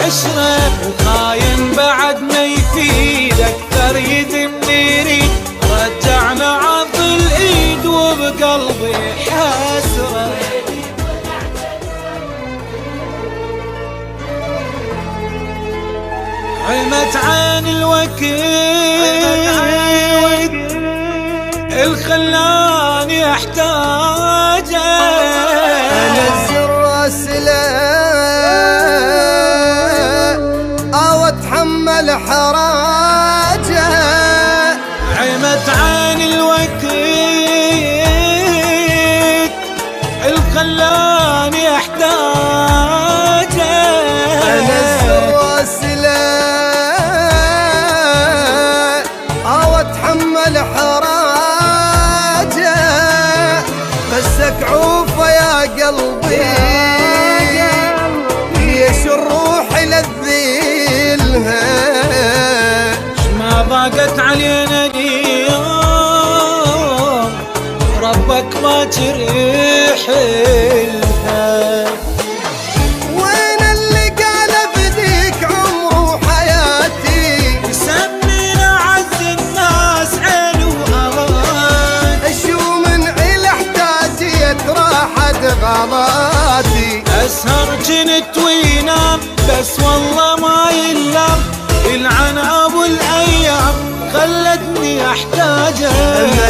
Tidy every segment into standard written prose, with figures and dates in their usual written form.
عشرة، وخاين بعد ما يفيد اكثر يذم يريد. رجعنا عض الايد وبقلبي حسرة. عمت عين الوقت الخلاني احتاجه، انزل راسله او اتحمل حراجه. عمت عين الوقت الخلاني احتاجه، انزل راسله او اتحمل حراجه. بسك عوفه يا قلبي ليش الروح للذيلها. ما ضاقت علينا اليوم ربك ما تريح لها. وين اللي قال بديك عمره وحياتي، يسمينا عز الناس عين وأمان. شو من عيل احتاجيت راحت غلاتي. أسهر جنت وينام بس والله ما يلام، يلعن أبو الأيام خلتني أحتاجه. اما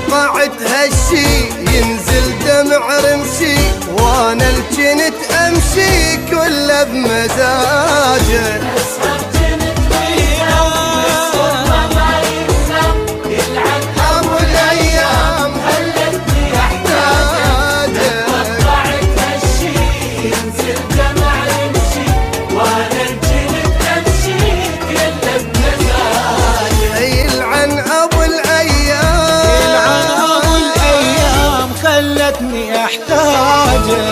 توقعت هالشي ينزل دمع رمشي، وانا الجنت امشي كله بمزاجه. أسهر جنت وينام بس والله ما يلام، يلعن ابو الايام خلتني احتاجه. وقعت هالشي ينزل دمع يمشي، وانا الجنت امشي كله بمزاجه. يلعن ابو الايام، يلعن ابو الايام خلتني احتاجه.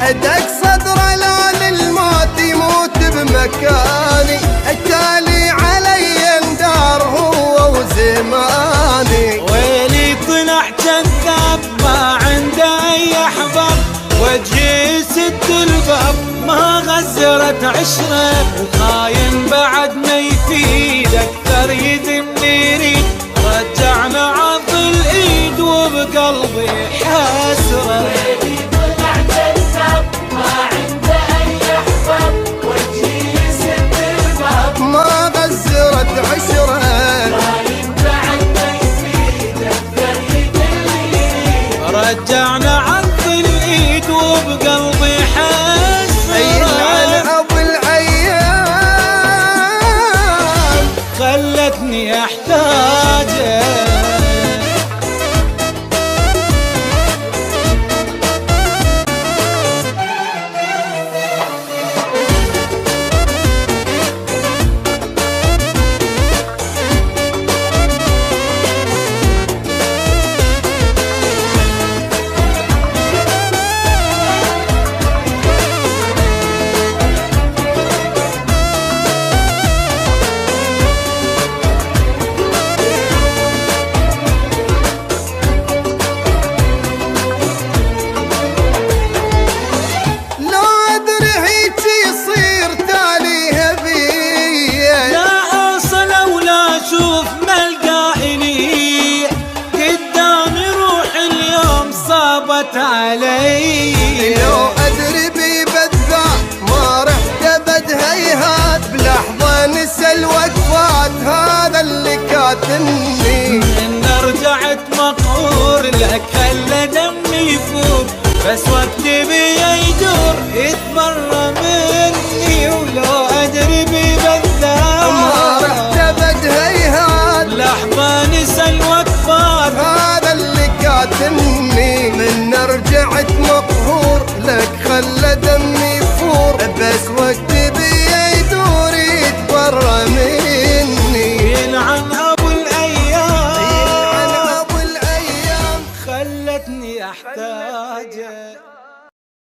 ادق صدره لا للموت يموت بمكاني. التالي علي اندار هو وزماني. ويلي طلع كذاب ما عنده اي احباب، وجهي سد الباب ما غزرت عشره، وخاين بعد ما يفيد اكثر يذم يريد. رجعنا عض الايد وبقلبي حسره. ما غزرت عشرة رجعنا عض الايد وبقلبي حسرة. يلعن ابو الايام خلتني احتاجه. علي لو ادري بذات ما رحت ابد هيهات. بلحظه نسى الوقفات هذا اللي كاتمني. ان رجعت مقهور لك خلى دمي يفور، بس وقتي بيا يدور يتبرى مني. ولو ادري بذات ما رحت ابد هيهات. ضاعت مقهور